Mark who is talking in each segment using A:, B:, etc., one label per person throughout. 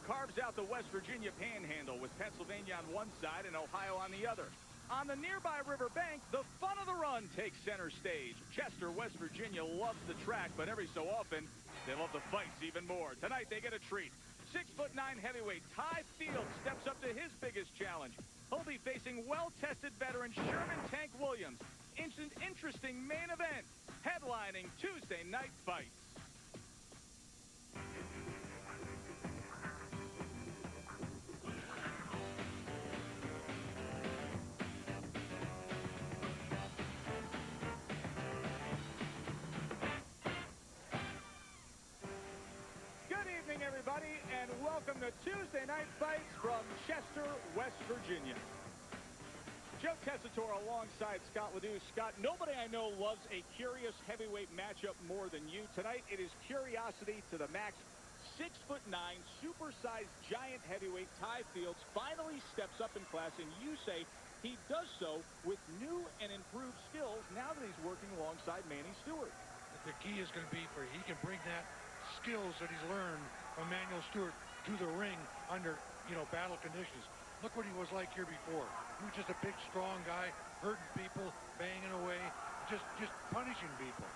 A: carves out the West Virginia panhandle with Pennsylvania on one side and Ohio on the other. On the nearby riverbank, the fun of the run takes center stage. Chester, West Virginia loves the track, but every so often, they love the fights even more. Tonight, they get a treat. 6'9" heavyweight Ty Field steps up to his biggest challenge. He'll be facing well-tested veteran Sherman Tank Williams. It's an interesting main event, headlining Tuesday night fights. Everybody, and welcome to Tuesday Night Fights from Chester, West Virginia. Joe Tessitore alongside Scott Ledoux. Scott, nobody I know loves a curious heavyweight matchup more than you. Tonight, it is curiosity to the max. 6'9", supersized giant heavyweight Ty Fields finally steps up in class, and you say he does so with new and improved skills now that he's working alongside Manny Stewart.
B: The key is going to be for he can bring that skills that he's learned from Manuel Stewart to the ring under, battle conditions. Look what he was like here before. He was just a big, strong guy, hurting people, banging away, just punishing people.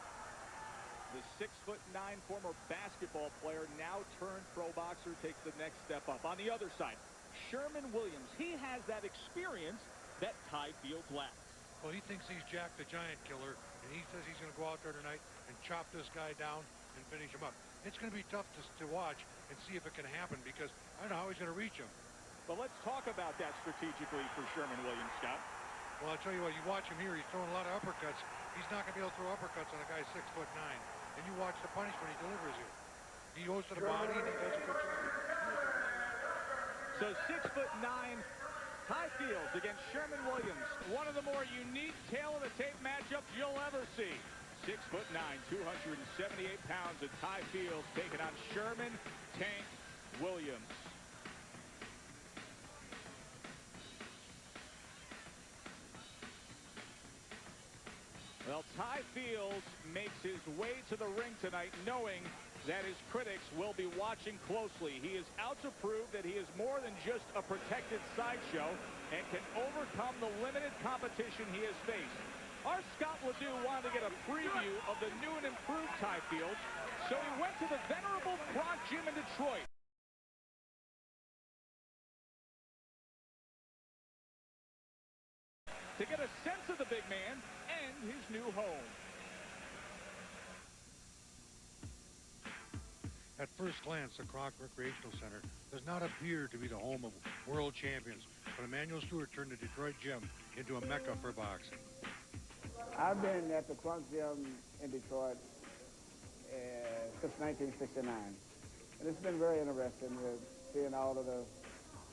A: The 6'9" former basketball player, now turned pro boxer, takes the next step up. On the other side, Sherman Williams. He has that experience that Ty Fields lacks.
B: Well, he thinks he's Jack the Giant Killer, and he says he's going to go out there tonight and chop this guy down and finish him up. It's going to be tough to watch and see if it can happen because I don't know how he's going to reach him.
A: But let's talk about that strategically for Sherman Williams, Scott.
B: Well, I'll tell you what, you watch him here, he's throwing a lot of uppercuts. He's not going to be able to throw uppercuts on a guy 6'9". And you watch the punishment he delivers here. He goes to the body and he does a good job.
A: So 6'9", Ty Fields against Sherman Williams. One of the more unique tail-of-the-tape matchups you'll ever see. 6'9", 278 pounds of Ty Fields taking on Sherman Tank Williams. Well, Ty Fields makes his way to the ring tonight knowing that his critics will be watching closely. He is out to prove that he is more than just a protected sideshow and can overcome the limited competition he has faced. Our Scott Ledoux wanted to get a preview of the new and improved Ty Fields, so he went to the venerable Kronk Gym in Detroit. To get a sense of the big man and his new home.
B: At first glance, the Kronk Recreational Center does not appear to be the home of world champions, but Emmanuel Stewart turned the Detroit gym into a mecca for boxing.
C: I've been at the Kronk Gym in Detroit since 1969, and it's been very interesting with seeing all of the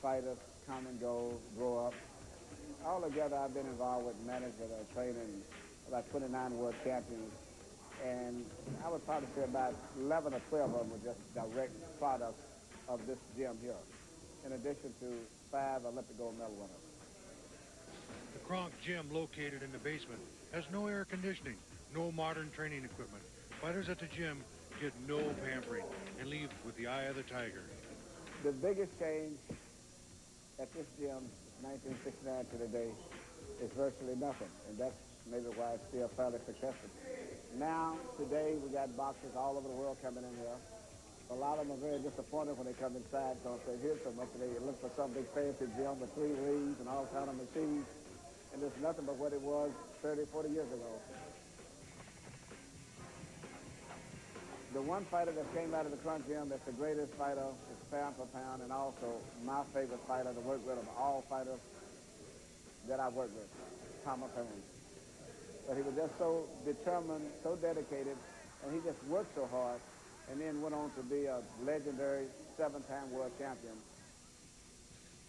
C: fighters come and go, grow up. Altogether, I've been involved with management and training about 29 world champions, and I would probably say about 11 or 12 of them were just direct products of this gym here, in addition to 5 Olympic gold medal winners.
B: The Kronk Gym, located in the basement, has no air conditioning, no modern training equipment. Fighters at the gym get no pampering and leave with the eye of the tiger.
C: The biggest change at this gym, 1969 to today, is virtually nothing, and that's maybe why it's still fairly successful. Now, today, we got boxers all over the world coming in here. A lot of them are very disappointed when they come inside because they hear so much. They look for some big fancy gym with 3 rings and all kind of machines, and it's nothing but what it was 30, 40 years ago. The one fighter that came out of the Kronk Gym that's the greatest fighter is pound for pound, and also my favorite fighter to work with of all fighters that I worked with, Thomas Hearns. But he was just so determined, so dedicated, and he just worked so hard, and then went on to be a legendary 7-time world champion.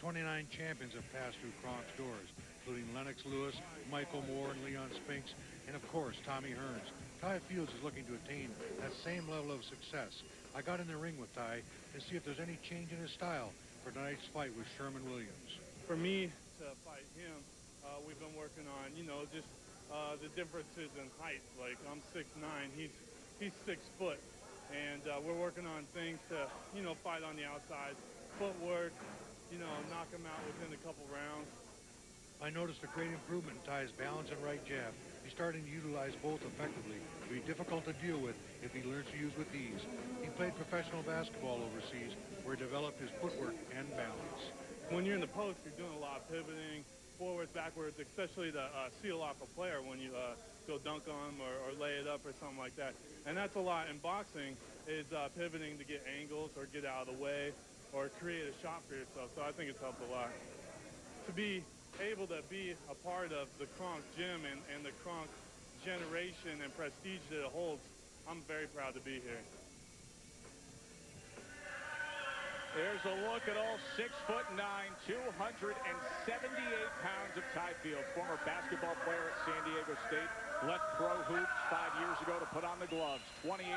B: 29 champions have passed through Kronk's doors, including Lennox Lewis, Michael Moore, and Leon Spinks, and of course, Tommy Hearns. Ty Fields is looking to attain that same level of success. I got in the ring with Ty to see if there's any change in his style for tonight's fight with Sherman Williams.
D: For me to fight him, we've been working on, the differences in height. Like, I'm 6'9", he's 6 foot. And we're working on things to, you know, fight on the outside, footwork, you know, knock him out within a couple rounds.
B: I noticed a great improvement in Ty's balance and right jab. He's starting to utilize both effectively. It'll be difficult to deal with if he learns to use with ease. He played professional basketball overseas where he developed his footwork and balance.
D: When you're in the post, you're doing a lot of pivoting, forwards, backwards, especially to seal off a player when you go dunk on him or lay it up or something like that. And that's a lot in boxing, is pivoting to get angles or get out of the way or create a shot for yourself. So I think it's helped a lot. To be able to be a part of the Kronk gym and the Kronk generation and prestige that it holds, I'm very proud to be here.
A: There's a look at all 6'9", 278 pounds of Ty Fields, former basketball player at San Diego State, left pro hoops 5 years ago to put on the gloves. 28-1,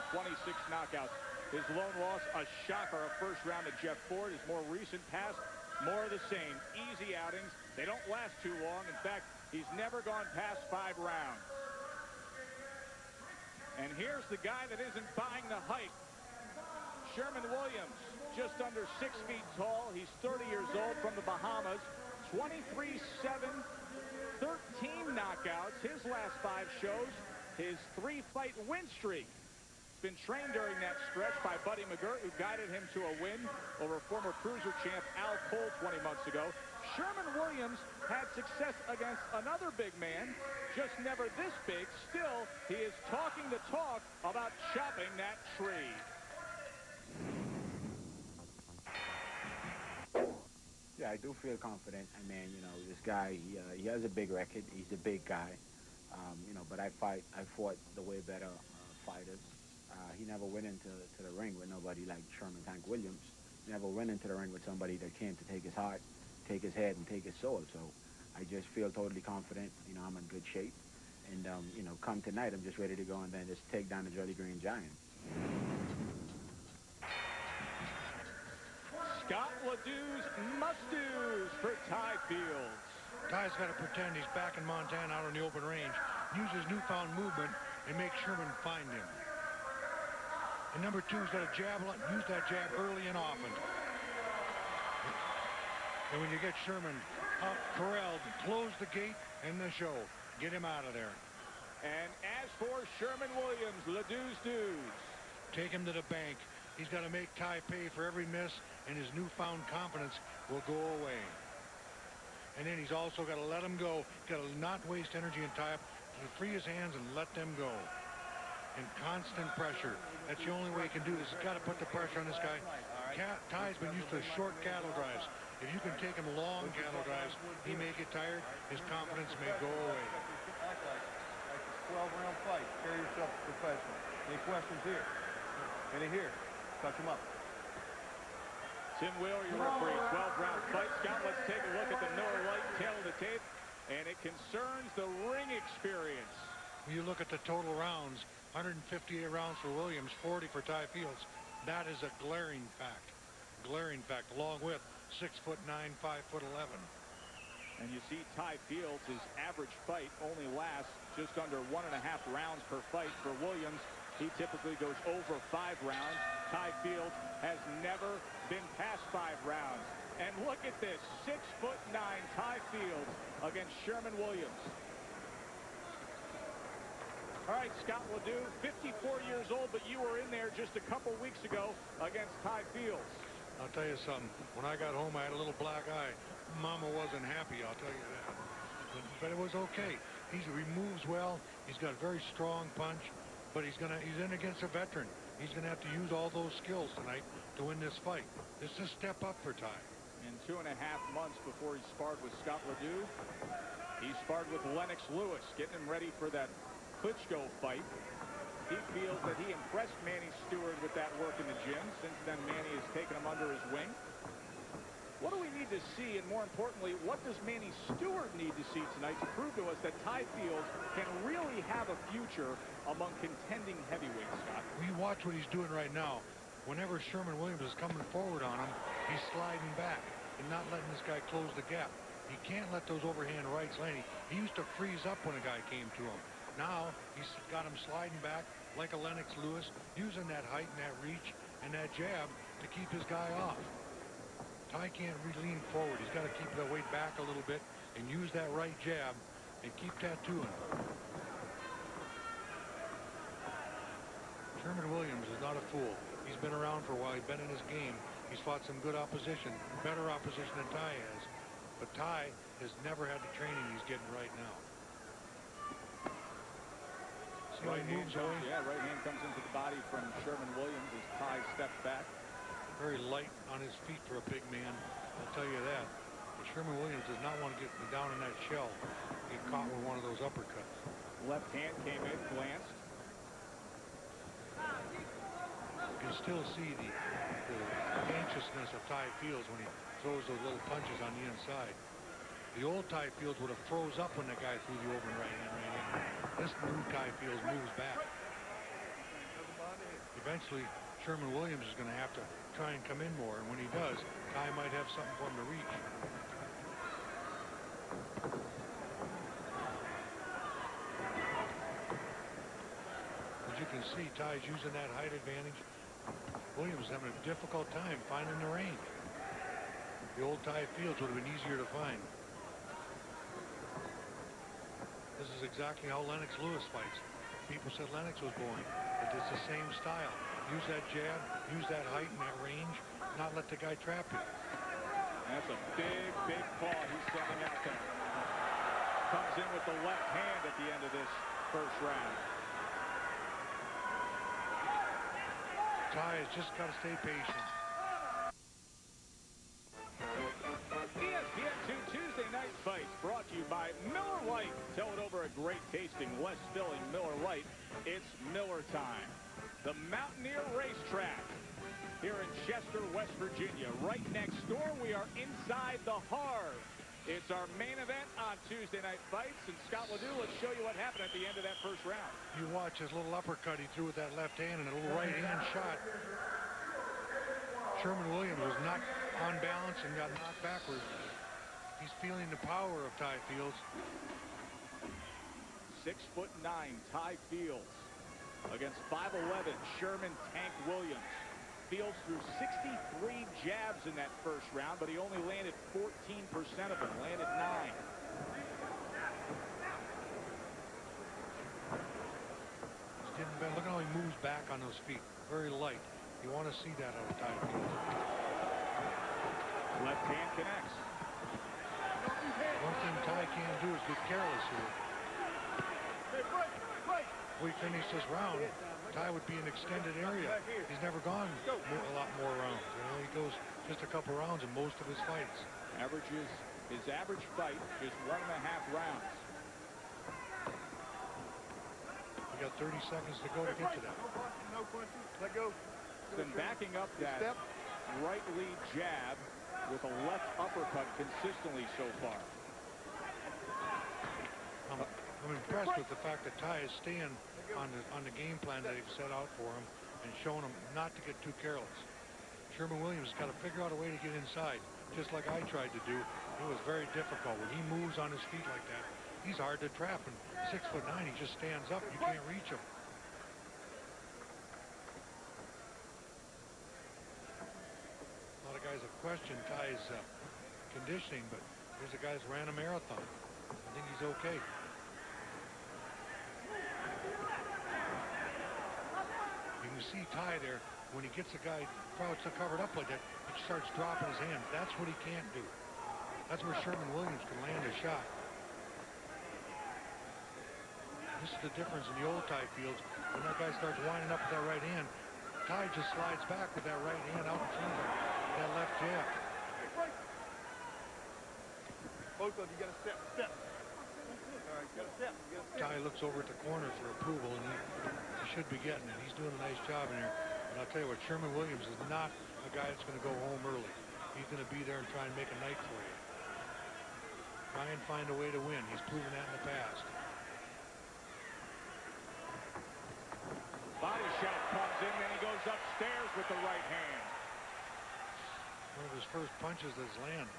A: 26 knockouts. His lone loss, a shocker, a first round at Jeff Ford. His more recent past, more of the same. Easy outings. They don't last too long. In fact, he's never gone past 5 rounds. And here's the guy that isn't buying the hype. Sherman Williams, just under 6 feet tall. He's 30 years old, from the Bahamas. 23-7, 13 knockouts. His last 5 shows his 3-fight win streak. He's been trained during that stretch by Buddy McGirt, who guided him to a win over former cruiser champ Al Cole 20 months ago. Sherman Williams had success against another big man, just never this big. Still, he is talking the talk about chopping that tree.
C: Yeah, I do feel confident. I mean, you know, this guy, he has a big record. He's a big guy, you know, but I fought the way better fighters. He never went into the ring with nobody like Sherman Tank Williams. He never went into the ring with somebody that came to take his heart, take his head, and take his soul. So I just feel totally confident. You know, I'm in good shape. And, you know, come tonight, I'm just ready to go and then just take down the Jolly Green Giant.
A: Scott Ledoux's must-dos for Ty Fields.
B: Ty's got to pretend he's back in Montana out on the open range, use his newfound movement, and make Sherman find him. And number 2's got a jab, use that jab early and often. And when you get Sherman up, corralled, close the gate and the show. Get him out of there.
A: And as for Sherman Williams, Ledoux's dues.
B: Take him to the bank. He's got to make Ty pay for every miss, and his newfound confidence will go away. And then he's also got to let him go. Got to not waste energy and tie up, free his hands and let them go. And constant pressure. That's the only way he can do this. He's got to put the pressure on this guy. Ty's been used to short cattle drives. If you can take him long cattle drives, he may get tired. His confidence may go away.
E: Act like a 12-round fight. Carry yourself professional. Any questions here? Any here? Touch him up.
A: Tim Wheeler, your referee. 12-round fight. Scott, let's take a look at the Miller Lite tail of the tape, and it concerns the ring experience.
B: When you look at the total rounds, 158 rounds for Williams, 40 for Ty Fields. That is a glaring fact. Glaring fact, along with 6'9", 5'11".
A: And you see Ty Fields, his average fight only lasts just under 1.5 rounds per fight. For Williams, he typically goes over 5 rounds. Ty Fields has never been past 5 rounds. And look at this, 6'9" Ty Fields against Sherman Williams. All right, Scott Ledoux, 54 years old, but you were in there just a couple weeks ago against Ty Fields.
B: I'll tell you something. When I got home, I had a little black eye. Mama wasn't happy, I'll tell you that. But it was okay. He moves well. He's got a very strong punch, but he's in against a veteran. He's going to have to use all those skills tonight to win this fight. This is a step up for Ty.
A: In 2.5 months before he sparred with Scott Ledoux, he sparred with Lennox Lewis, getting him ready for that Klitschko fight. He feels that he impressed Manny Stewart with that work in the gym. Since then, Manny has taken him under his wing. What do we need to see, and more importantly, what does Manny Stewart need to see tonight to prove to us that Ty Fields can really have a future among contending heavyweights, Scott?
B: We watch what he's doing right now. Whenever Sherman Williams is coming forward on him, he's sliding back and not letting this guy close the gap. He can't let those overhand rights land. He used to freeze up when a guy came to him. Now, he's got him sliding back, like a Lennox Lewis, using that height and that reach and that jab to keep his guy off. Ty can't really lean forward. He's got to keep the weight back a little bit and use that right jab and keep tattooing. Sherman Williams is not a fool. He's been around for a while. He's been in his game. He's fought some good opposition, better opposition than Ty has. But Ty has never had the training he's getting right now. See how he moves away?
A: Yeah, right hand comes into the body from Sherman Williams as Ty steps back.
B: Very light on his feet for a big man, I'll tell you that. But Sherman Williams does not want to get down in that shell, get caught with one of those uppercuts.
A: Left hand came in, glanced.
B: You can still see the anxiousness of Ty Fields when he throws those little punches on the inside. The old Ty Fields would have froze up when that guy threw the open right hand right in. This new Ty Fields moves back. Eventually, Sherman Williams is going to have to try and come in more, and when he does, Ty might have something for him to reach. As you can see, Ty's using that height advantage. Williams is having a difficult time finding the range. The old Ty Fields would have been easier to find. This is exactly how Lennox Lewis fights. People said Lennox was boring, but it's the same style. Use that jab, use that height and that range, not let the guy trap you.
A: That's a big, big paw he's sending out there. Comes in with the left hand at the end of this first round.
B: Ty has just got to stay patient.
A: ESPN 2 Tuesday Night Fights brought to you by Miller Lite. Tell it over a great tasting, less filling Miller Lite. It's Miller time. The Mountaineer Racetrack here in Chester, West Virginia. Right next door, we are inside the Harv. It's our main event on Tuesday Night Fights. And Scott Ledoux, let's show you what happened at the end of that first round.
B: You watch his little uppercut he threw with that left hand and a little right hand shot. Sherman Williams was knocked on balance and got knocked backwards. He's feeling the power of Ty Fields.
A: 6'9", Ty Fields against 5'11", Sherman Tank Williams. Fields threw 63 jabs in that first round, but he only landed 14% of them, landed 9.
B: He's getting better. Look at how he moves back on those feet. Very light. You want to see that out of Ty Fields.
A: Left hand connects.
B: One thing Ty can't do is get careless here. If we finish this round, Ty would be in extended area. He's never gone a lot more rounds. You know, he goes just a couple rounds in most of his fights.
A: His average fight is 1.5 rounds.
B: We got 30 seconds to go to get to that.
E: No punches. Let go.
A: Then backing up that right lead jab with a left uppercut consistently so far.
B: I'm impressed with the fact that Ty is staying on the game plan that they've set out for him and showing him not to get too careless. Sherman Williams has got to figure out a way to get inside, just like I tried to do. It was very difficult. When he moves on his feet like that, he's hard to trap. And 6'9", he just stands up. You can't reach him. A lot of guys have questioned Ty's conditioning, but here's a guy who's ran a marathon. I think he's okay. You can see Ty there, when he gets a guy crouched covered up like that, he starts dropping his hands. That's what he can't do. That's where Sherman Williams can land a shot. This is the difference in the old Ty Fields. When that guy starts winding up with that right hand, Ty just slides back with that right hand out in front of him. That left jab.
E: Both of you got to step. All right, got to step.
B: Ty looks over at the corner for approval, and he should be getting it. He's doing a nice job in there. And I'll tell you what, Sherman Williams is not a guy that's going to go home early. He's going to be there and try and make a night for you. Try and find a way to win. He's proven that in the past.
A: Body shot comes in, then he goes upstairs with the right hand.
B: One of his first punches that's landed.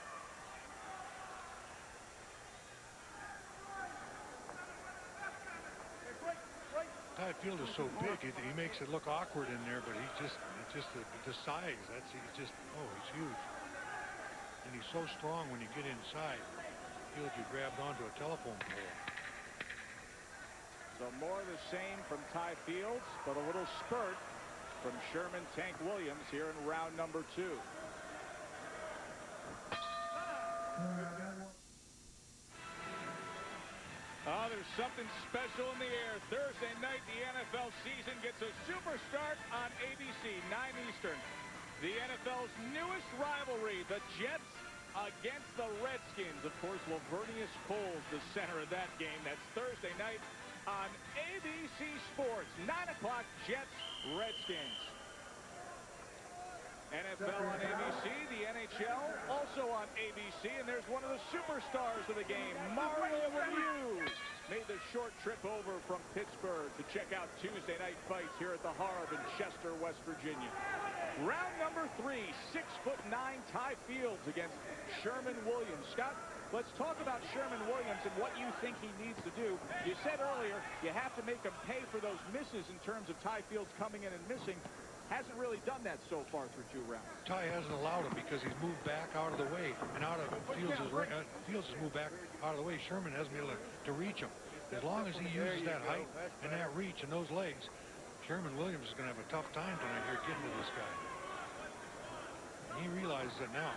B: Ty Ty Field is so big, he makes it look awkward in there, but it's just the size. He's just, oh, he's huge. And he's so strong when you get inside. Feels you grabbed onto a telephone pole.
A: So more of the same from Ty Fields, but a little spurt from Sherman Tank Williams here in round number 2. Oh, there's something special in the air. Thursday night, the NFL season gets a super start on ABC, 9 Eastern. The NFL's newest rivalry, the Jets against the Redskins. Of course, Lavernius Coles, the center of that game. That's Thursday night on ABC Sports. 9 o'clock, Jets, Redskins. NFL on ABC, the NHL also on ABC, and there's one of the superstars of the game, Mario Lemieux, made the short trip over from Pittsburgh to check out Tuesday night fights here at the Harb in Chester, West Virginia. Round number 3, 6'9" Ty Fields against Sherman Williams. Scott, let's talk about Sherman Williams and what you think he needs to do. You said earlier you have to make him pay for those misses in terms of Ty Fields coming in and missing. Hasn't really done that so far through 2 rounds.
B: Ty hasn't allowed him because he's moved back out of the way, and Fields has moved back out of the way. Sherman hasn't been able to reach him. As long as he uses that height and that reach and those legs, Sherman Williams is going to have a tough time tonight here getting to this guy. And he realizes it now.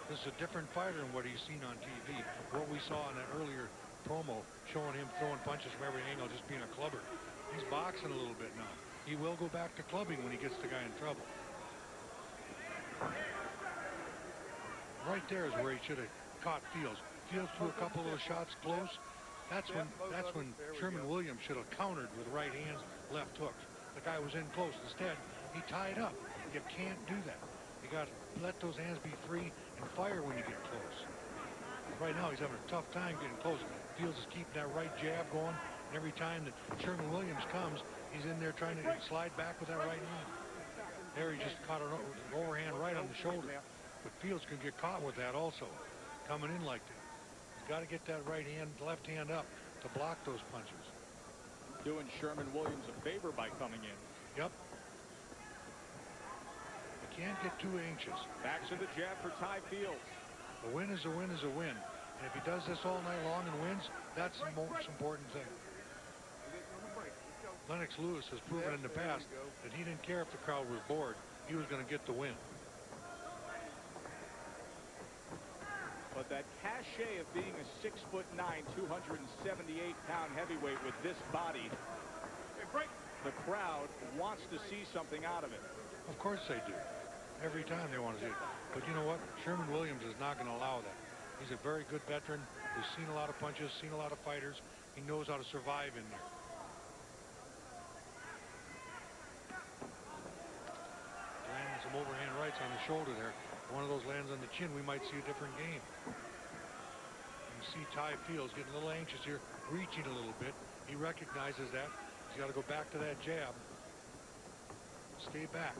B: This is a different fighter than what he's seen on TV. What we saw in that earlier promo showing him throwing punches from every angle, just being a clubber. He's boxing a little bit now. He will go back to clubbing when he gets the guy in trouble. Right there is where he should have caught Fields. Fields threw a couple of shots close. That's when Sherman Williams should have countered with right hands, left hooks. The guy was in close. Instead, he tied up. You can't do that. You got to let those hands be free and fire when you get close. Right now, he's having a tough time getting close. Fields is keeping that right jab going. And every time that Sherman Williams comes, he's in there trying to slide back with that right hand. There he just caught an overhand right on the shoulder. But Fields can get caught with that also, coming in like that. He's got to get that right hand, left hand up to block those punches.
A: Doing Sherman Williams a favor by coming in.
B: Yep. You can't get too anxious.
A: Back to the jab for Ty Fields.
B: A win is a win is a win. And if he does this all night long and wins, that's the most important thing. Lennox Lewis has proven in the past that he didn't care if the crowd was bored. He was going to get the win.
A: But that cachet of being a 6'9", 278-pound heavyweight with this body, the crowd wants to see something out of it.
B: Of course they do. Every time they want to see it. But you know what? Sherman Williams is not going to allow that. He's a very good veteran who's seen a lot of punches, seen a lot of fighters. He knows how to survive in there. Landing some overhand rights on the shoulder there. One of those lands on the chin, we might see a different game. You see Ty Fields getting a little anxious here, reaching a little bit. He recognizes that. He's got to go back to that jab. Stay back.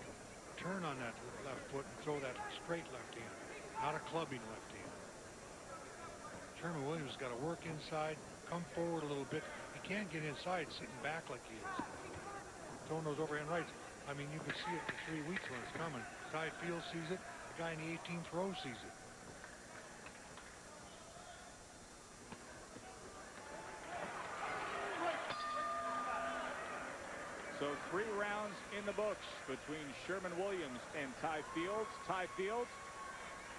B: Turn on that left foot and throw that straight left hand, not a clubbing left hand. Sherman Williams has got to work inside, come forward a little bit. He can't get inside sitting back like he is. Throwing those overhand rights. I mean, you can see it for 3 weeks when it's coming. Ty Fields sees it. The guy in the 18th row sees it.
A: So 3 rounds in the books between Sherman Williams and Ty Fields. Ty Fields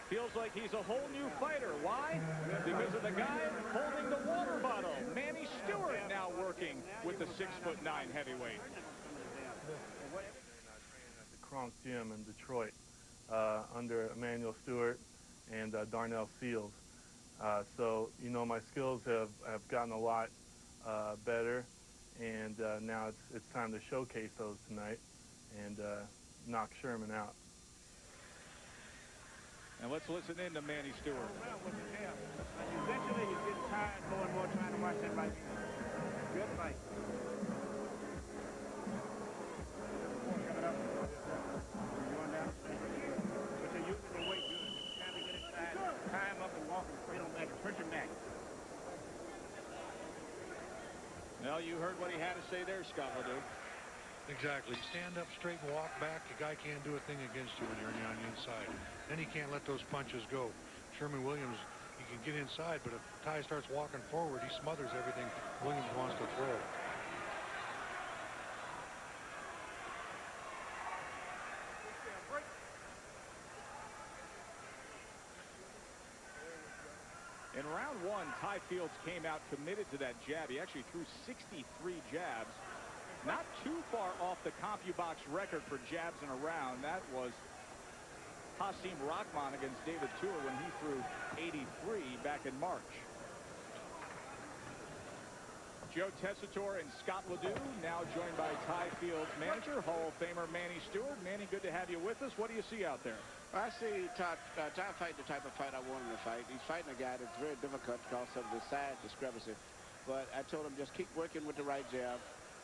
A: feels like he's a whole new fighter. Why? Because of the guy holding the water bottle. Manny Stewart now working with the 6'9" heavyweight.
D: Kronk Gym in Detroit under Emmanuel Stewart and Darnell Fields. So, you know, my skills have gotten a lot better, and now it's time to showcase those tonight and knock Sherman out.
A: And let's listen in to Manny Stewart.
C: Eventually you get tired more and more trying to watch that fight. Good fight. Coming up. You're going down. But you're using your weight good. It's time to get inside. Tie him up and walk him straight on back. Push him back.
A: Now Well, you heard what he had to say there, Scott Ledoux.
B: Exactly. Stand up straight and walk back. The guy can't do a thing against you when you're on the inside. Then he can't let those punches go. Sherman Williams, he can get inside, but if Ty starts walking forward, he smothers everything Williams wants to throw.
A: In round one, Ty Fields came out committed to that jab. He actually threw 63 jabs. Not too far off the CompuBox record for jabs in a round. That was Hasim Rahman against David Tour when he threw 83 back in March. Joe Tessitore and Scott Ledoux now joined by Ty Fields manager, Hall of Famer Manny Stewart. Manny, good to have you with us. What do you see out there?
C: I see Ty fighting the type of fight I want him to fight. He's fighting a guy that's very difficult because of the size discrepancy. But I told him just keep working with the right jab.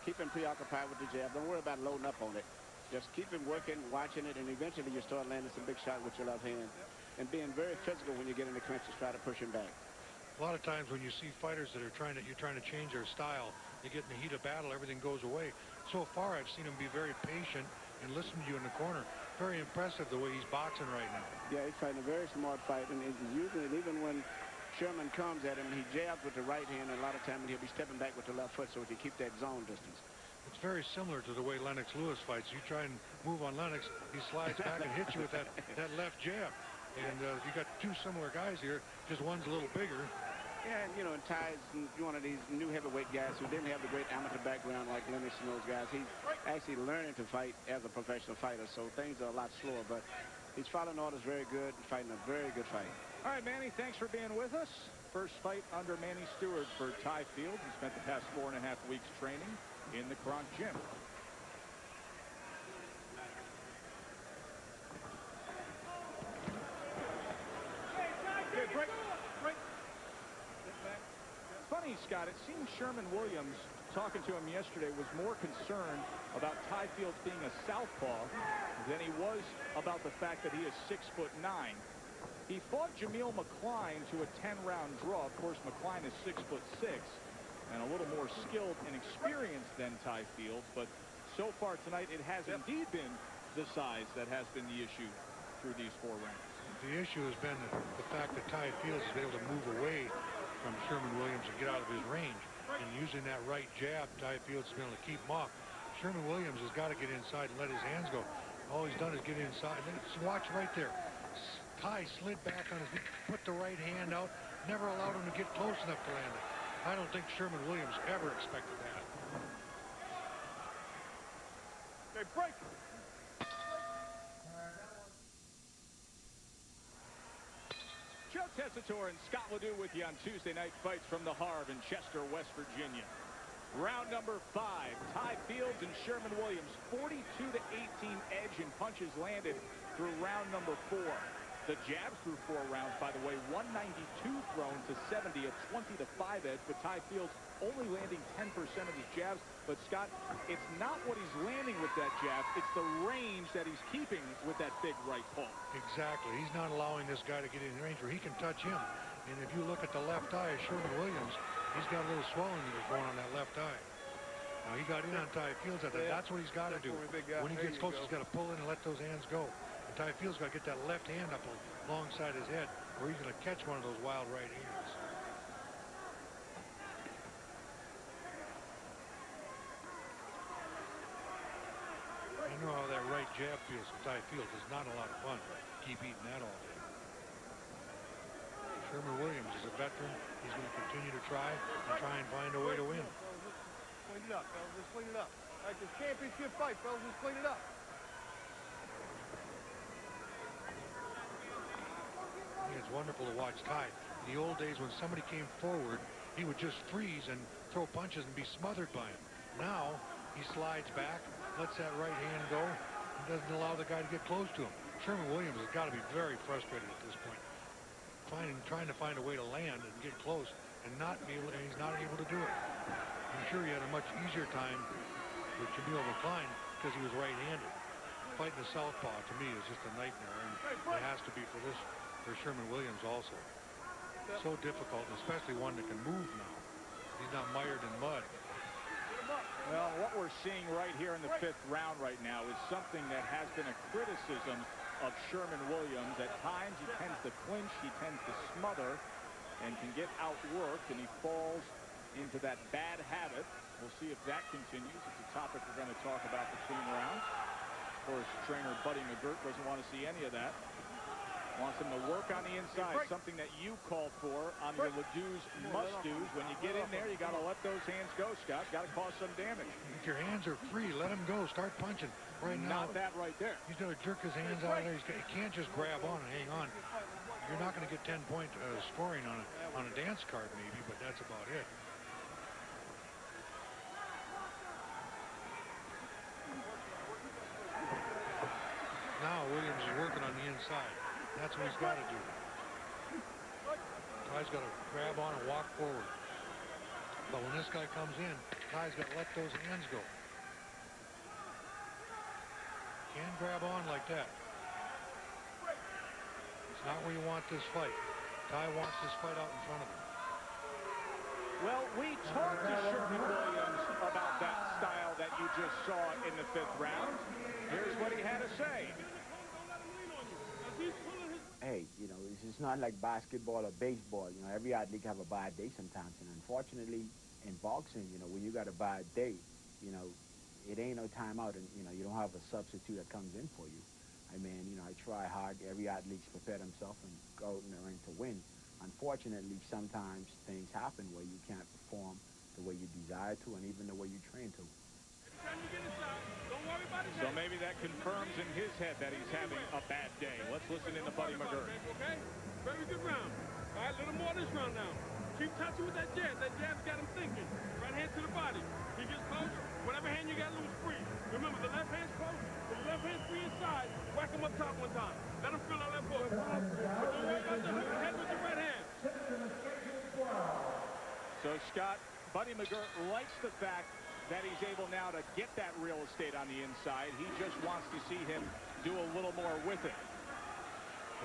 C: Keep him preoccupied with the jab. Don't worry about loading up on it. Just keep him working, watching it, and eventually you start landing some big shot with your left hand. And being very physical when you get in the clinches, try to push him back.
B: A lot of times when you see fighters that are you're trying to change their style, you get in the heat of battle, everything goes away. So far, I've seen him be very patient and listen to you in the corner. Very impressive the way he's boxing right now.
C: Yeah, he's fighting a very smart fight, and he's using it even when Sherman comes at him, he jabs with the right hand, and a lot of times he'll be stepping back with the left foot so he can keep that zone distance.
B: It's very similar to the way Lennox Lewis fights. You try and move on Lennox, he slides back and hits you with that left jab. And you got two similar guys here, just one's a little bigger.
C: Yeah, and, you know, and Ty's one of these new heavyweight guys who didn't have the great amateur background like Lennox and those guys. He's actually learning to fight as a professional fighter, so things are a lot slower, but he's following orders very good and fighting a very good fight.
A: All right, Manny, thanks for being with us. First fight under Manny Stewart for Ty Fields. He spent the past 4.5 weeks training in the Kronk gym. Funny, Scott, it seems Sherman Williams, talking to him yesterday, was more concerned about Ty Fields being a southpaw than he was about the fact that he is 6'9". He fought Jameel McCline to a 10-round draw. Of course, McCline is 6'6" and a little more skilled and experienced than Ty Fields, but so far tonight it has indeed been the size that has been the issue through these 4 rounds.
B: The issue has been the fact that Ty Fields has been able to move away from Sherman Williams and get out of his range. And using that right jab, Ty Fields has been able to keep him off. Sherman Williams has got to get inside and let his hands go. All he's done is get inside. Just watch right there. Ty slid back on his feet, put the right hand out, never allowed him to get close enough to land it. I don't think Sherman Williams ever expected that.
E: Okay, break.
A: Joe Tessitore and Scott Ledoux with you on Tuesday night fights from the Harv in Chester, West Virginia. Round number 5, Ty Fields and Sherman Williams, 42-18 edge in punches landed through round number 4. The jabs through 4 rounds, by the way, 192 thrown to 70, a 20-5 edge, but Ty Fields only landing 10% of his jabs. But, Scott, it's not what he's landing with that jab, it's the range that he's keeping with that big right hook.
B: Exactly. He's not allowing this guy to get in range where he can touch him. And if you look at the left eye of Sherman Williams, he's got a little swelling that is going on that left eye. Now, he got in on Ty Fields. I think that's what he's got to do. When he gets close, he's got to pull in and let those hands go. And Ty Fields got to get that left hand up alongside his head, or he's going to catch one of those wild right hands. You know how that right jab feels for Ty Fields. It's not a lot of fun. Keep eating that all day. Sherman Williams is a veteran. He's going to continue to try and find a way to win.
E: Clean it up, fellas. Just clean it up. All right, this championship fight, fellas. Just clean it up.
B: It's wonderful to watch Ty. In the old days when somebody came forward, he would just freeze and throw punches and be smothered by him. Now, he slides back, lets that right hand go, and doesn't allow the guy to get close to him. Sherman Williams has got to be very frustrated at this point. Trying to find a way to land and get close and he's not able to do it. I'm sure he had a much easier time with Jameel McCline because he was right-handed. Fighting a southpaw to me is just a nightmare, and it has to be for Sherman Williams also. So difficult, especially one that can move now. He's not mired in mud.
A: Well, what we're seeing right here in the 5th round right now is something that has been a criticism of Sherman Williams. At times, he tends to clinch, he tends to smother, and can get outworked, and he falls into that bad habit. We'll see if that continues. It's a topic we're going to talk about between rounds. Of course, trainer Buddy McGirt doesn't want to see any of that. Wants him to work on the inside, something that you called for on your Ledoux's must-dos. When you get in there, you got to let those hands go, Scott. Got to cause some damage.
B: If your hands are free, let him go. Start punching. Right now,
A: not that right there.
B: He's got to jerk his hands out of there. He can't just grab on and hang on. You're not going to get 10-point scoring on a dance card, maybe, but that's about it. Now Williams is working on the inside. That's what he's got to do. Ty's got to grab on and walk forward. But when this guy comes in, Ty's got to let those hands go. Can't grab on like that. It's not where you want this fight. Ty wants this fight out in front of him.
A: Well, we talked to Sherman Williams about that style that you just saw in the 5th round. Here's what he had to say.
C: Hey, you know, it's not like basketball or baseball. You know, every athlete have a bad day sometimes. And unfortunately, in boxing, you know, when you got a bad day, you know, it ain't no timeout, and, you know, you don't have a substitute that comes in for you. I mean, you know, I try hard. Every athlete's prepared himself and go in the ring to win. Unfortunately, sometimes things happen where you can't perform the way you desire to and even the way you train to.
A: So maybe that confirms in his head that he's having a bad day. Let's listen in to Buddy McGirt.
F: Okay? Very good round. All right, a little more this round now. Keep touching with that jab. That jab's got him thinking. Right hand to the body. He gets close. Whatever hand you got loose, free. Remember, the left hand's close. The left hand's free inside. Whack him up top one time. Let him feel that left hook. But don't worry about the hook. Head with the right hand.
A: So, Scott, Buddy McGirt likes the fact that he's able now to get that real estate on the inside. He just wants to see him do a little more with it.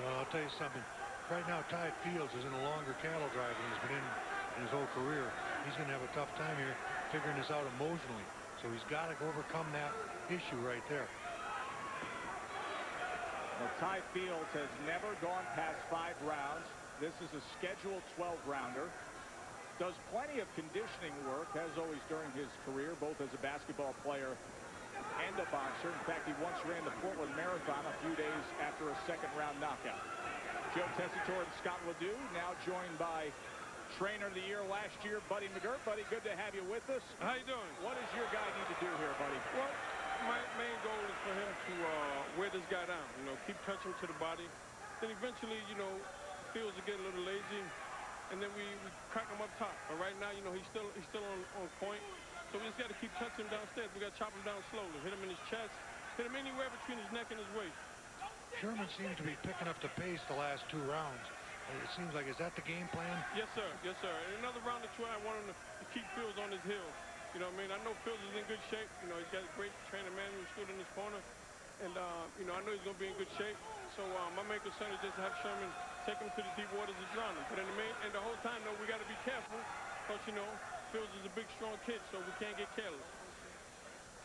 B: Well, I'll tell you something. Right now, Ty Fields is in a longer cattle drive than he's been in his whole career. He's going to have a tough time here figuring this out emotionally. So he's got to overcome that issue right there.
A: Well, Ty Fields has never gone past 5 rounds. This is a scheduled 12-rounder. Does plenty of conditioning work, as always during his career, both as a basketball player and a boxer. In fact, he once ran the Portland Marathon a few days after a second-round knockout. Joe Tessitore and Scott Ledoux, now joined by Trainer of the Year last year, Buddy McGirt. Buddy, good to have you with us.
F: How you doing?
A: What does your guy need to do here, buddy?
F: Well, my main goal is for him to wear this guy down. You know, keep touching to the body. Then eventually, you know, Fields will get a little lazy. And then we crack him up top. But right now, you know, he's still on point. So we just got to keep touching him downstairs. We got to chop him down slowly. Hit him in his chest. Hit him anywhere between his neck and his waist.
B: Sherman seems to be picking up the pace the last 2 rounds. It seems like, is that the game plan?
F: Yes, sir. Yes, sir. And another round or two, I want him to keep Fields on his heels. You know what I mean? I know Fields is in good shape. You know, he's got a great trainer manual stood in his corner. And, you know, I know he's going to be in good shape. So my main concern is just to have Sherman take him to the deep waters and drown him. But in the whole time, though, we got to be careful. Because, you know, Fields is a big, strong kid, so we can't get careless.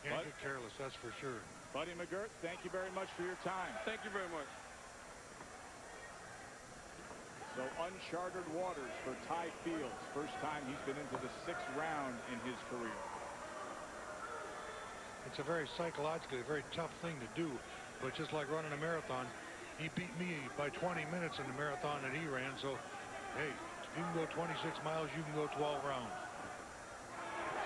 B: Can't get careless, that's for sure.
A: Buddy McGirt, thank you very much for your time.
F: Thank you very much.
A: So uncharted waters for Ty Fields. First time he's been into the 6th round in his career.
B: It's a very psychologically, a very tough thing to do. But just like running a marathon, he beat me by 20 minutes in the marathon that he ran. So, hey, if you can go 26 miles, you can go 12 rounds.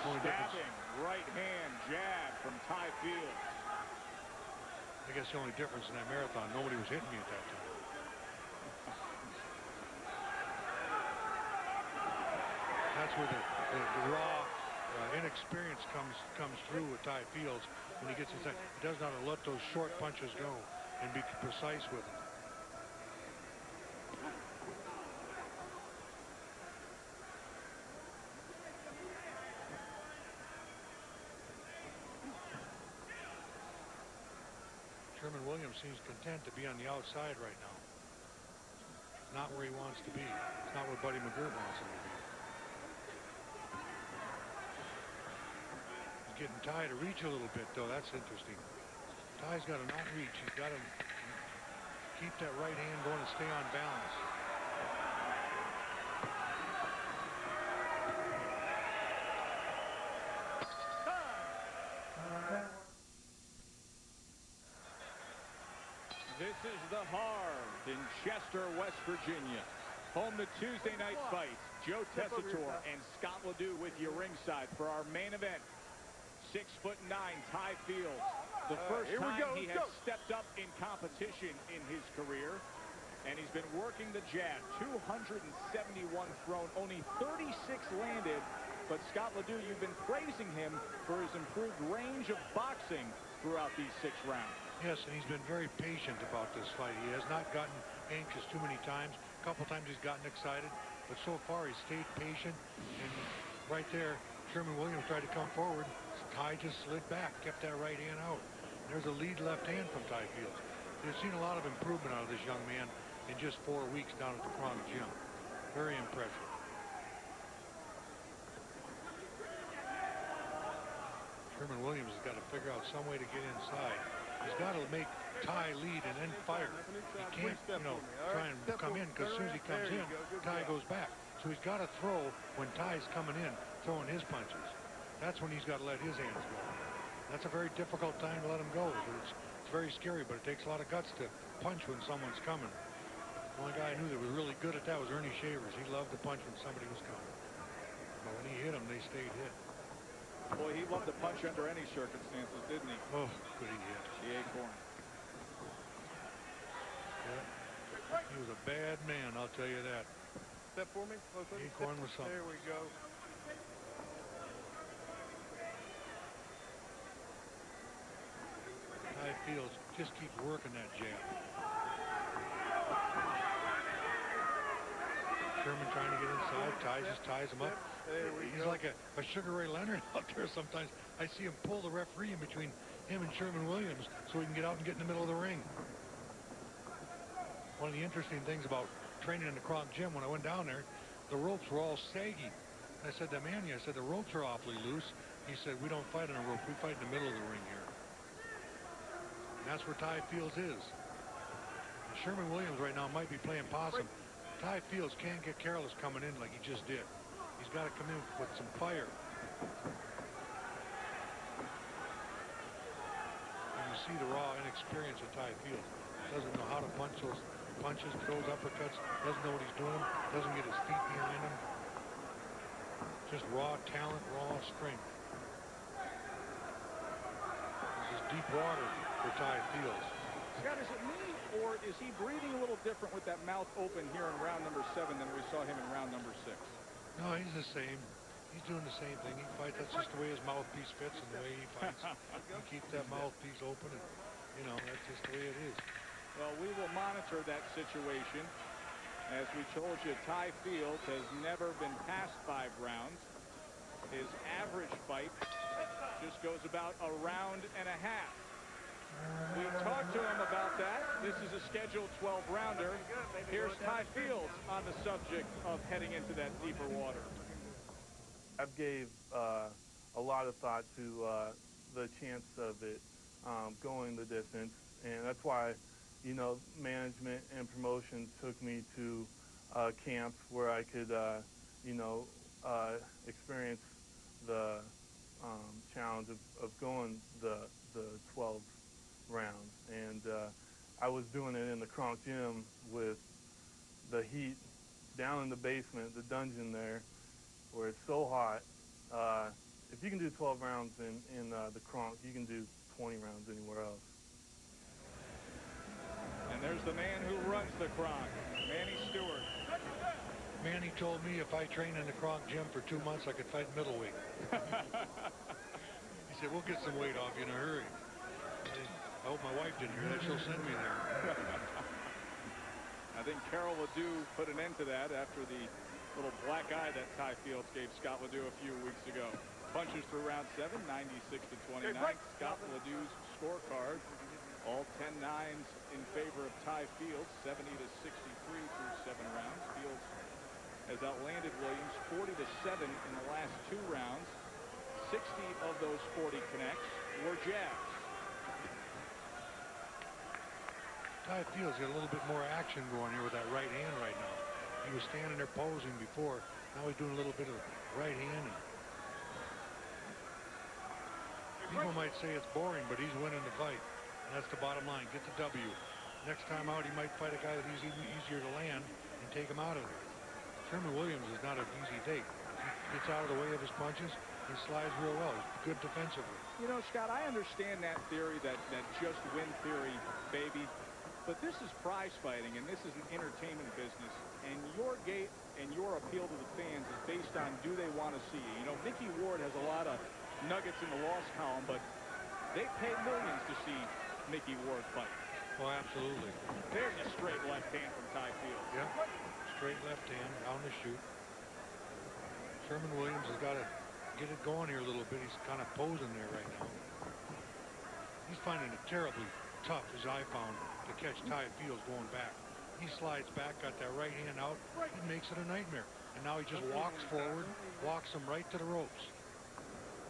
A: Stabbing right hand jab from Ty Fields.
B: I guess the only difference in that marathon, nobody was hitting me at that time. That's where the raw inexperience comes through with Ty Fields when he gets inside. He doesn't know how to let those short punches go and be precise with it. Sherman Williams seems content to be on the outside right now. It's not where he wants to be. It's not where Buddy McGirt wants him to be. getting Ty to reach a little bit, though. That's interesting. Ty's got to not reach. He's got to keep that right hand going and stay on balance.
A: This is the Heart in Chester, West Virginia. Home to Tuesday night fights. Joe Tessitore and Scott Ledoux with you ringside for our main event. 6'9", Ty Fields. The first time he has stepped up in competition in his career. And he's been working the jab. 271 thrown, only 36 landed. But Scott Ledoux, you've been praising him for his improved range of boxing throughout these 6 rounds.
B: Yes, and he's been very patient about this fight. He has not gotten anxious too many times. A couple times he's gotten excited, but so far he's stayed patient. And right there, Sherman Williams tried to come forward. Ty just slid back, kept that right hand out. And there's a lead left hand from Ty Fields. You've seen a lot of improvement out of this young man in just 4 weeks down at the Kronk Gym. Very impressive. Sherman Williams has got to figure out some way to get inside. He's got to make Ty lead and then fire. He can't, try and come in, because as soon as he comes in, Ty goes back. So he's got to throw when Ty's coming in, throwing his punches. That's when he's got to let his hands go. That's a very difficult time to let him go. It's very scary, but it takes a lot of guts to punch when someone's coming. The only guy I knew that was really good at that was Ernie Shavers. He loved to punch when somebody was coming. But when he hit them, they stayed hit.
A: Boy, he loved to punch under any circumstances, didn't he?
B: Oh, good he hit.
A: The Acorn.
B: Yeah. He was a bad man, I'll tell you that.
E: Step for me.
B: Acorn was something.
E: There we go.
B: Ty Fields just keeps working that jab. Sherman trying to get inside. Ty just ties him up. He's like a Sugar Ray Leonard out there sometimes. I see him pull the referee in between him and Sherman Williams so he can get out and get in the middle of the ring. One of the interesting things about training in the Kronk Gym, when I went down there, the ropes were all saggy. I said to Manny, I said, the ropes are awfully loose. He said, we don't fight on a rope. We fight in the middle of the ring here. And that's where Ty Fields is. And Sherman Williams right now might be playing possum. Ty Fields can't get careless coming in like he just did. He's got to come in with some fire. And you see the raw inexperience of Ty Fields. Doesn't know how to punch those punches, throws uppercuts, doesn't know what he's doing, doesn't get his feet behind him. Just raw talent, raw strength. This is deep water for Ty Fields.
A: Scott, is it me, or is he breathing a little different with that mouth open here in round number 7 than we saw him in round number 6?
B: No, he's the same. He's doing the same thing. He fights. That's just the way his mouthpiece fits and the way he fights. He keeps that mouthpiece open, and, that's just the way it is.
A: Well, we will monitor that situation. As we told you, Ty Fields has never been past 5 rounds. His average fight just goes about a round and a half. We talked to him about that. This is a scheduled 12-rounder. Here's Ty Fields on the subject of heading into that deeper water.
E: I gave a lot of thought to the chance of it going the distance, and that's why, management and promotion took me to camps where I could, experience the challenge of going the 12 rounds. And I was doing it in the Kronk Gym with the heat down in the basement, the dungeon there, where it's so hot. If you can do 12 rounds in the Kronk, you can do 20 rounds anywhere else.
A: And there's the man who runs the Kronk, Manny Stewart.
B: Manny told me if I train in the Kronk Gym for 2 months, I could fight middleweight. He said, we'll get some weight off you in a hurry. I hope my wife didn't hear that. She'll send me there.
A: I think Carol Ledoux put an end to that after the little black eye that Ty Fields gave Scott Ledoux a few weeks ago. Punches through round 7, 96-29. Scott Ledoux's scorecard, all 10 nines in favor of Ty Fields, 70-63 through 7 rounds. Fields has outlanded Williams 40-7 in the last 2 rounds. 60 of those 40 connects were jabs.
B: Ty Fields got a little bit more action going here with that right hand right now. He was standing there posing before. Now he's doing a little bit of right hand. People might say it's boring, but he's winning the fight. And that's the bottom line. Get the W. Next time out, he might fight a guy that he's easier to land and take him out of there. Sherman Williams is not an easy take. He gets out of the way of his punches. He slides real well. He's good defensively.
A: You know, Scott, I understand that theory, that just win theory, baby. But this is prize fighting, and this is an entertainment business. And your gate and your appeal to the fans is based on, do they want to see you? You know, Mickey Ward has a lot of nuggets in the loss column, but they pay millions to see Mickey Ward fight.
B: Oh, absolutely.
A: There's a straight left hand from Ty Fields.
B: Yep. Straight left hand, down the chute. Sherman Williams has got to get it going here a little bit. He's kind of posing there right now. He's finding it terribly tough, as I found, to catch Ty Fields going back. He slides back, got that right hand out. He makes it a nightmare. And now he just walks forward, walks him right to the ropes.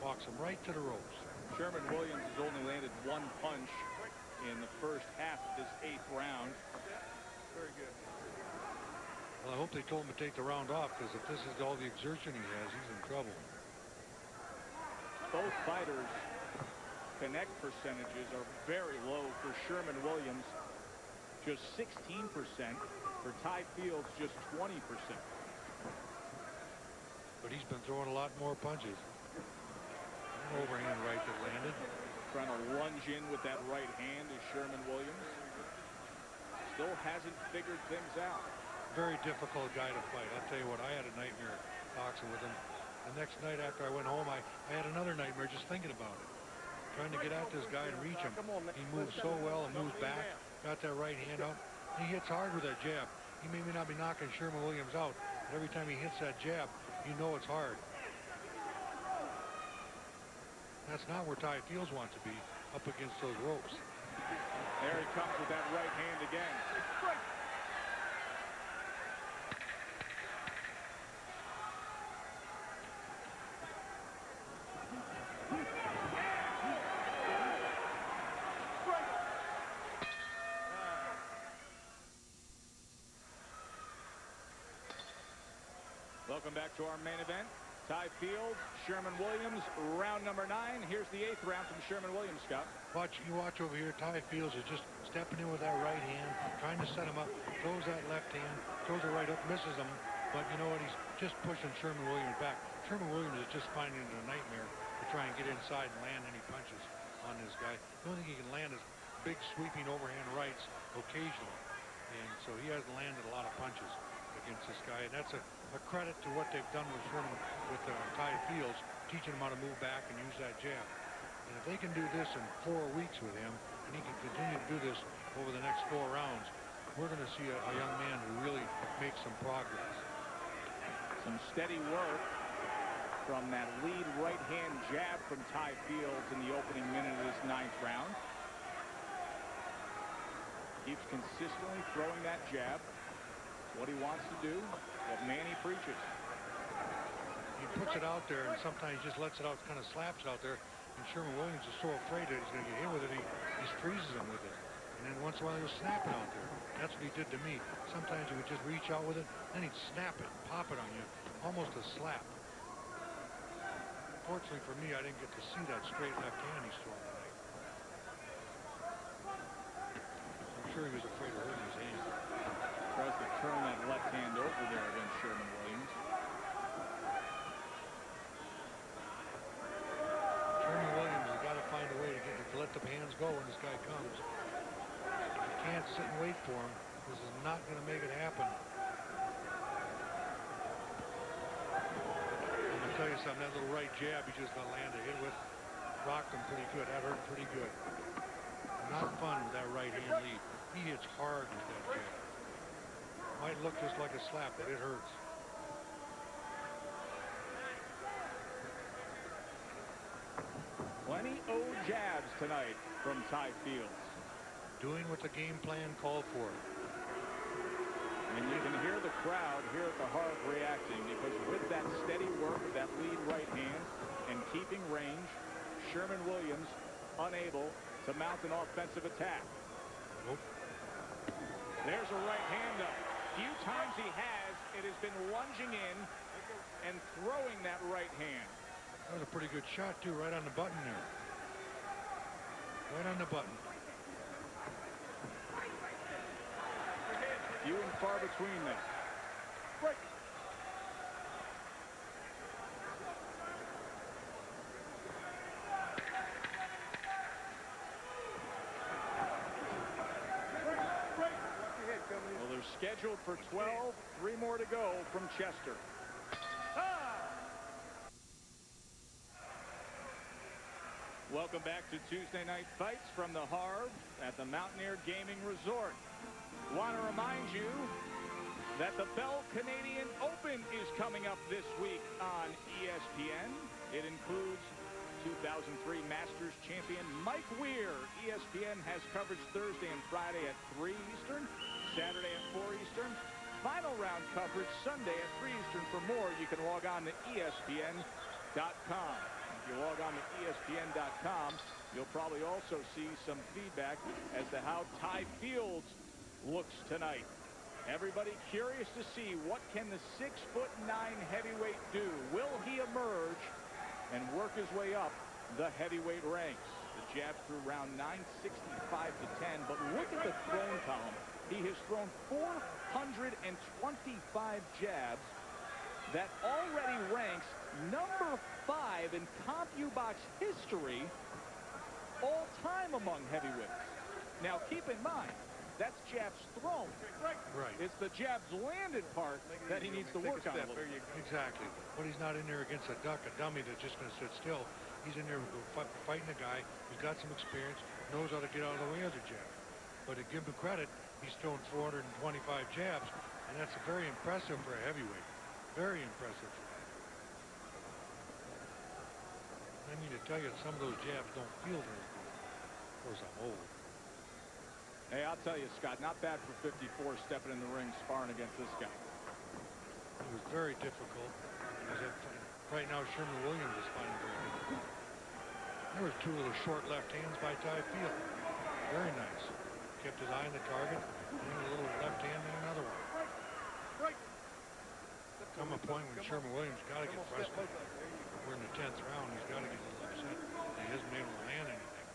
B: Walks him right to the ropes.
A: Sherman Williams has only landed one punch in the first half of this 8th round. Very good.
B: Well, I hope they told him to take the round off, because if this is all the exertion he has, he's in trouble.
A: Both fighters' connect percentages are very low. For Sherman Williams, just 16%. For Ty Fields, just 20%.
B: But he's been throwing a lot more punches. An overhand right that landed.
A: Trying to lunge in with that right hand is Sherman Williams. Still hasn't figured things out.
B: Very difficult guy to fight. I'll tell you what, I had a nightmare boxing with him. The next night after I went home, I had another nightmare just thinking about it. Trying to get at this guy and reach him. He moves so well and moves back. Got that right hand out. He hits hard with that jab. He may not be knocking Sherman Williams out, but every time he hits that jab, you know it's hard. That's not where Ty Fields wants to be, up against those ropes.
A: There he comes with that right hand again. Welcome back to our main event. Ty Fields, Sherman Williams, round number 9. Here's the 8th round from Sherman Williams, Scott.
B: You watch over here. Ty Fields is just stepping in with that right hand, trying to set him up, throws that left hand, throws it right up, misses him. But you know what? He's just pushing Sherman Williams back. Sherman Williams is just finding it a nightmare to try and get inside and land any punches on this guy. The only thing he can land is big sweeping overhand rights occasionally. And so he hasn't landed a lot of punches against this guy. And that's a credit to what they've done with Sherman, with Ty Fields, teaching him how to move back and use that jab. And if they can do this in 4 weeks with him, and he can continue to do this over the next 4 rounds, we're going to see a young man who really makes some progress.
A: Some steady work from that lead right hand jab from Ty Fields in the opening minute of this 9th round. Keeps consistently throwing that jab. What he wants to do, what Manny preaches.
B: He puts it out there, and sometimes he just lets it out, kind of slaps it out there. And Sherman Williams is so afraid that he's going to get hit with it, he just freezes him with it. And then once in a while, he'll snap it out there. That's what he did to me. Sometimes he would just reach out with it, then he'd snap it, pop it on you, almost a slap. Fortunately for me, I didn't get to see that straight left hand he's throwing tonight. I'm sure he was afraid of hurting his hand.
A: Tries to turn that left hand over there against Sherman Williams.
B: Sherman Williams has got to find a way to let the hands go when this guy comes. You can't sit and wait for him. This is not going to make it happen. I'm going to tell you something, that little right jab he just got landed hit with rocked him pretty good. That hurt pretty good. Not fun with that right hand lead. He hits hard with that jab. Might look just like a slap, but it hurts.
A: Plenty of jabs tonight from Ty Fields.
B: Doing what the game plan called for.
A: And you can hear the crowd here at the Harp reacting, because with that steady work of that lead right hand, and keeping range. Sherman Williams unable to mount an offensive attack.
B: Nope.
A: There's a right hand up. Few times he has, it has been lunging in and throwing that right hand.
B: That was a pretty good shot, too, right on the button there. Right on the button.
A: Few and far between them. Break. Well, they're scheduled for 12. 3 more to go from Chester. Welcome back to Tuesday Night Fights from the Harv at the Mountaineer Gaming Resort. Want to remind you that the Bell Canadian Open is coming up this week on ESPN. It includes 2003 Masters champion Mike Weir. ESPN has coverage Thursday and Friday at 3 Eastern, Saturday at 4 Eastern. Final round coverage Sunday at 3 Eastern. For more, you can log on to ESPN.com. If you log on to ESPN.com, you'll probably also see some feedback as to how Ty Fields looks tonight. Everybody curious to see what can the 6'9" heavyweight do. Will he emerge and work his way up the heavyweight ranks? The jab through round 9, 65-10. But look at the thrown column. He has thrown 425 jabs. That already ranks number 5 in CompuBox history all time among heavyweights. Now keep in mind, that's jabs thrown.
B: Right.
A: It's the jabs landed part that he needs to work on a little.
B: Exactly. But he's not in there against a duck, a dummy that's just going to sit still. He's in there fighting a guy who's got some experience, knows how to get out of the way of the jab. But to give him credit, he's thrown 425 jabs, and that's very impressive for a heavyweight. Very impressive. I mean to tell you, some of those jabs don't feel very good. Of course, I'm old.
A: Hey, I'll tell you, Scott, not bad for 54 stepping in the ring sparring against this guy.
B: It was very difficult. Right now, Sherman Williams is finding very difficult. There was 2 little short left hands by Ty Field. Very nice. Kept his eye on the target, and a little left hand and another one. Come a point when Sherman Williams got to get frustrated. We're in the 10th round. He's got to get a little upset. He hasn't been able to land anything.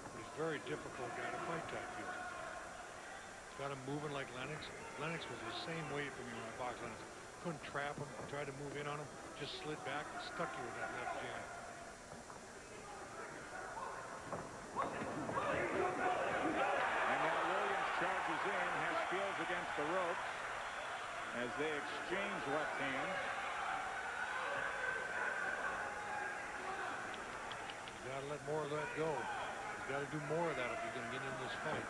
B: But he's a very difficult guy to fight, Ty Field. He's got him moving like Lennox. Lennox was the same way for me when I boxed Lennox. Couldn't trap him, tried to move in on him, just slid back and stuck you with that left jab.
A: And now Williams charges in, has Fields against the ropes as they exchange left hands.
B: You got to let more of that go. You got to do more of that if you're going to get in this fight.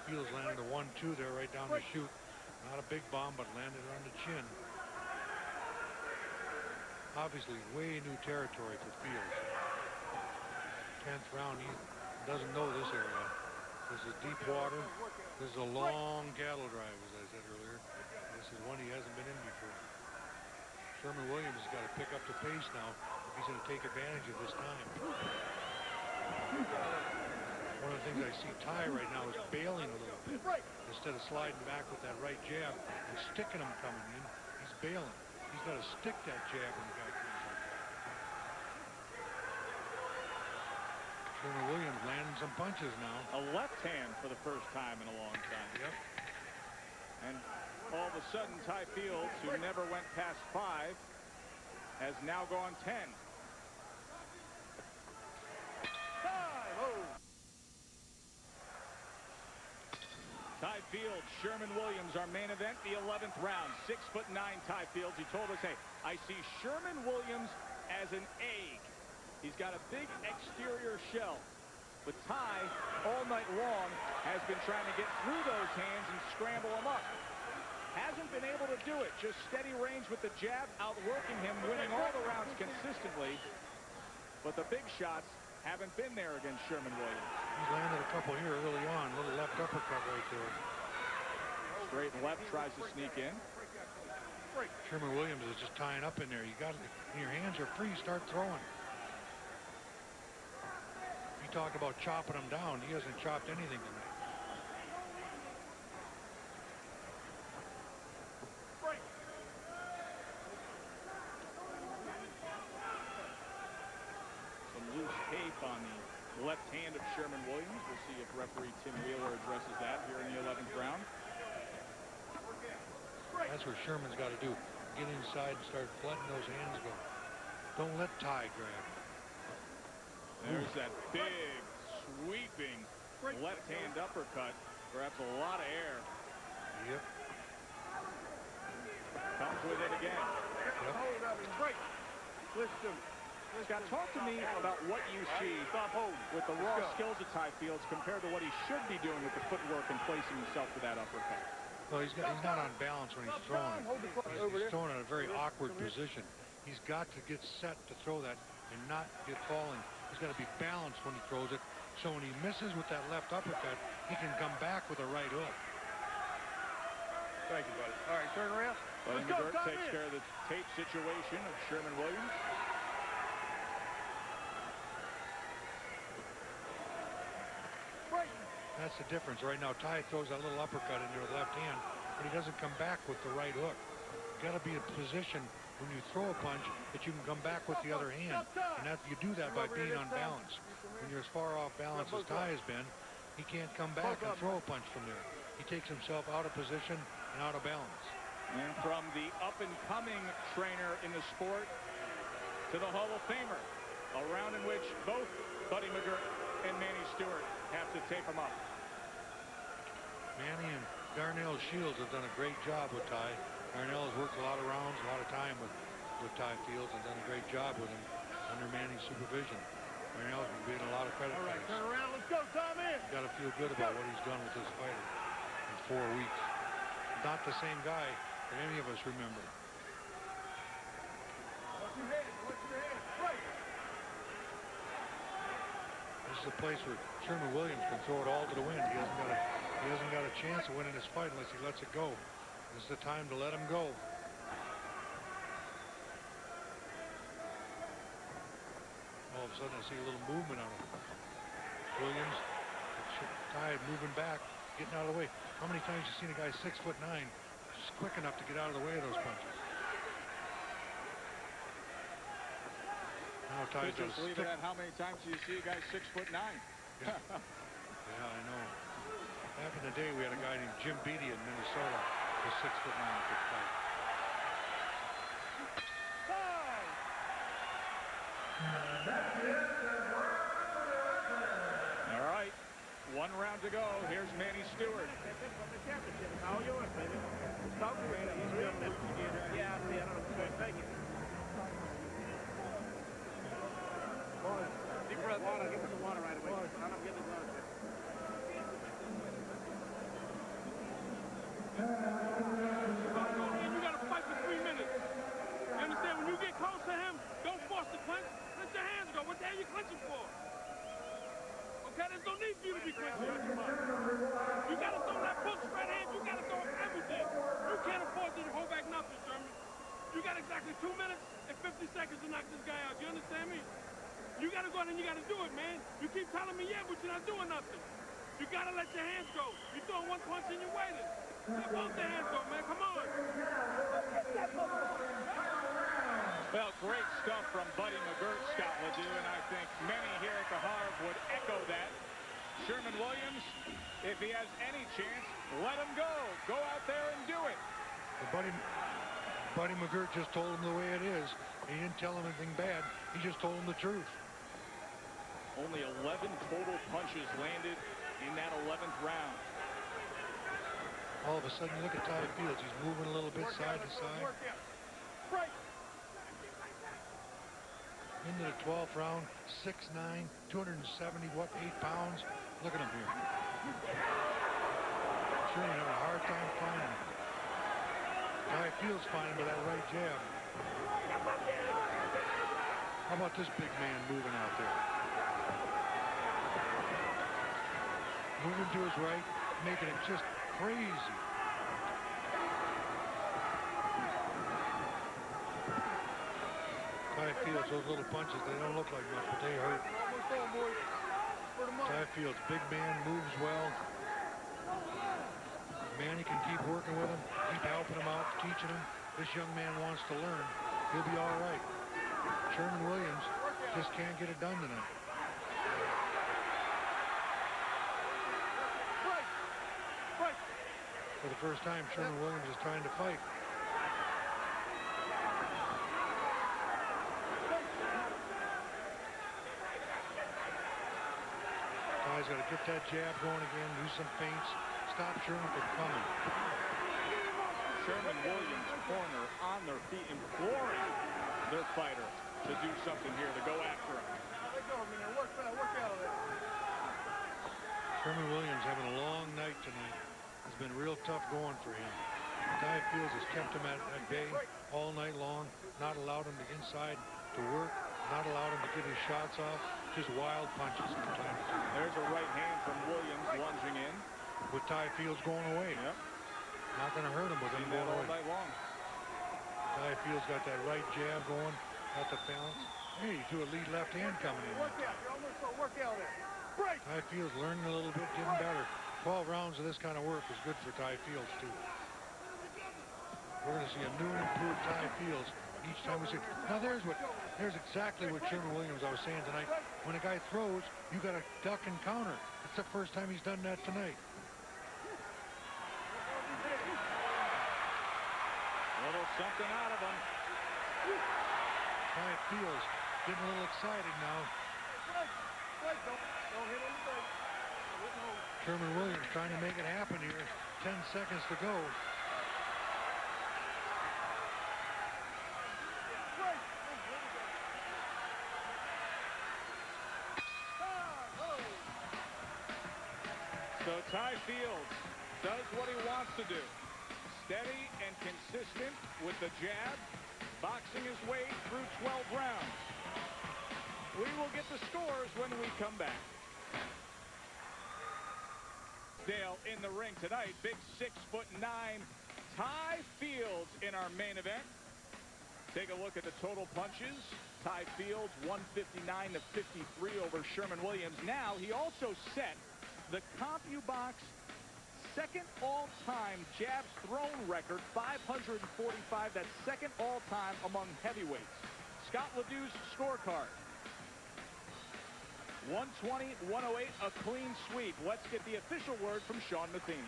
B: Fields landed a 1-2 there right down the chute. Not a big bomb, but landed on the chin. Obviously, way new territory for Fields. 10th round, he doesn't know this area. This is deep water. This is a long cattle drive, as I said earlier. This is one he hasn't been in before. Sherman Williams has got to pick up the pace now if he's going to take advantage of this time. One of the things I see Ty right now is bailing a little bit. Instead of sliding back with that right jab and sticking him coming in, he's bailing. He's got to stick that jab when the guy comes like that. Sherman Williams landing some punches now.
A: A left hand for the first time in a long time.
B: Yep.
A: And all of a sudden, Ty Fields, who never went past 5, has now gone 10. Ty Fields, Sherman Williams, our main event, the 11th round. 6'9" Ty Fields. He told us, hey, I see Sherman Williams as an egg. He's got a big exterior shell. But Ty, all night long, has been trying to get through those hands and scramble them up. Hasn't been able to do it. Just steady range with the jab, outworking him, winning all the rounds consistently. But the big shots haven't been there against Sherman Williams.
B: He's landed a couple here early on. A little left uppercut right there.
A: Straight left, tries to sneak in.
B: Sherman Williams is just tying up in there. You got, when your hands are free, start throwing. He talked about chopping him down. He hasn't chopped anything tonight.
A: Some loose tape on the left hand of Sherman Williams. We'll see if referee Tim Wheeler addresses that here in the 11th round.
B: That's what Sherman's got to do. Get inside and start letting those hands go. Don't let Ty grab.
A: There's that big, sweeping left-hand uppercut. Grabs a lot of air.
B: Yep.
A: Comes with it again.
B: Yep.
A: Scott, talk to me about what you see with the raw skills of Ty Fields compared to what he should be doing with the footwork and placing himself for that uppercut.
B: Well, he's not on balance when he's throwing. He's throwing in a very awkward position. He's got to get set to throw that and not get falling. He's got to be balanced when he throws it. So when he misses with that left uppercut, he can come back with a right hook.
F: Thank you, buddy. All right, turn around.
A: Buddy McGirt takes care of the tape situation of Sherman Williams.
B: That's the difference. Right now, Ty throws that little uppercut into the left hand, but he doesn't come back with the right hook. You got to be in position when you throw a punch that you can come back with the other hand, and that you do that by being unbalanced. When you're as far off balance as Ty has been, he can't come back and throw a punch from there. He takes himself out of position and out of balance.
A: And from the up-and-coming trainer in the sport to the Hall of Famer, a round in which both Buddy McGirt and Manny Stewart have to tape him up.
B: Manny and Darnell Shields have done a great job with Ty. Darnell has worked a lot of rounds, a lot of time with Ty Fields, and done a great job with him under Manny's supervision. Darnell's been getting a lot of credit.
F: All right,
B: for this.
F: turn around. Let's go, Tommy.
B: Got to feel good about what he's done with this fighter in 4 weeks. Not the same guy that any of us remember.
F: Watch your head. Watch your head. Right.
B: This is a place where Sherman Williams can throw it all to the wind. He hasn't got a chance of winning this fight unless he lets it go. This is the time to let him go. All of a sudden, I see a little movement on him. Williams, Ty moving back, getting out of the way. How many times have you seen a guy 6'9", just quick enough to get out of the way of those punches? Now Ty's got a
A: Believe
B: stick.
A: it, how many times do you see a guy 6'9"?
B: Yeah. Yeah, I know. Back in the day, we had a guy named Jim Beattie in Minnesota, who's 6'9", could fight.
A: All right, 1 round to go. Here's Manny Stewart.
F: All yours, baby. Talk to me. Yeah, I see. I don't know. Thank you. Deep breath. Water. Give me some water right away. I'm not getting the water. You got to fight for 3 minutes. You understand? When you get close to him, don't force the clinch. Let your hands go. What the hell are you clinching for? Okay, there's no need for you to be clinching. You got to throw that book straight hand. You got to throw everything. You can't afford to hold back nothing, Sherman. You got exactly 2 minutes and 50 seconds to knock this guy out. You understand me? You got to go out and you got to do it, man. You keep telling me, yeah, but you're not doing nothing. You got to let your hands go. You're throwing 1 punch and you're waiting. Let both the hands go, man. Come on.
A: Well, great stuff from Buddy McGirt, Scott Ledoux, and I think many here at the Harv would echo that. Sherman Williams, if he has any chance, let him go. Go out there and do it.
B: Buddy McGirt just told him the way it is. He didn't tell him anything bad. He just told him the truth.
A: Only 11 total punches landed in that 11th round.
B: All of a sudden, you look at Ty Fields. He's moving a little bit side to side. Into the 12th round, 6'9", 270, 8 pounds. Look at him here. Sure, you're having a hard time finding him. Ty Fields finding with that right jab. How about this big man moving out there? Moving to his right, making it just crazy. those little punches, they don't look like much, but they hurt. Ty Fields, big man, moves well. Manny can keep working with him, keep helping him out, teaching him. This young man wants to learn. He'll be all right. Sherman Williams just can't get it done tonight. For the first time, Sherman Williams is trying to fight. Ty's got to get that jab going again, do some feints, stop Sherman from coming.
A: Sherman Williams' corner on their feet, imploring their fighter to do something here, to go after him.
B: Sherman Williams having a long night tonight. It's been real tough going for him. Ty Fields has kept him at bay all night long, not allowed him to inside to work, not allowed him to get his shots off, just wild punches from time to time.
A: There's a right hand from Williams lunging in.
B: With Ty Fields going away.
A: Yep.
B: Not going to hurt him with him going
A: all
B: away.
A: night long.
B: Ty Fields got that right jab going, got the balance. Hey, he threw a lead left hand coming in. Ty Fields learning a little bit, getting better. 12 rounds of this kind of work is good for Ty Fields, too. We're going to see a new and improved Ty Fields each time we see. Now, there's exactly what Sherman Williams, I was saying tonight. When a guy throws, you got to duck and counter. It's the first time he's done that tonight.
A: A little something out of him.
B: Ty Fields getting a little excited now. Sherman Williams trying to make it happen here. 10 seconds to go.
A: So Ty Fields does what he wants to do. Steady and consistent with the jab, boxing his way through 12 rounds. We will get the scores when we come back. Dale in the ring tonight, big 6'9" Ty Fields in our main event. Take a look at the total punches. Ty Fields 159 to 53 over Sherman Williams. Now he also set the CompuBox second all-time jabs thrown record, 545. That's second all-time among heavyweights. Scott Ledoux's scorecard. 120-108, a clean sweep. Let's get the official word from Sean Matheny.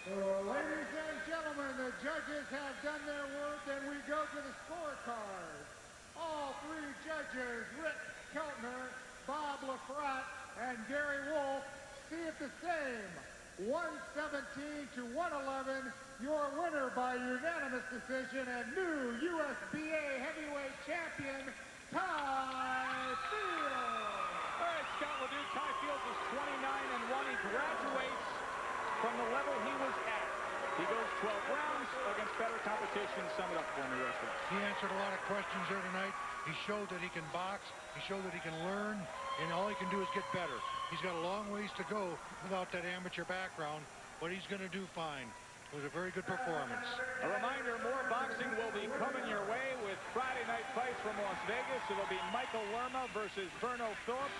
G: Ladies and gentlemen, the judges have done their work, and we go to the scorecard. All three judges, Rick Keltner, Bob LaFratte, and Gary Wolf, see it the same. 117 to 111, your winner by unanimous decision and new USBA heavyweight champion, Ty Fields.
A: All right, Scott Ledoux, Ty Fields is 29-1. He graduates from the level he was at. He goes 12 rounds against better competition. Sum it up for me, Rusty.
B: He answered a lot of questions there tonight. He showed that he can box. He showed that he can learn. And all he can do is get better. He's got a long ways to go without that amateur background, but he's going to do fine. It was a very good performance.
A: A reminder, more boxing will be coming your way with Friday night fights from Las Vegas. It'll be Michael Lerma versus Verno Phillips.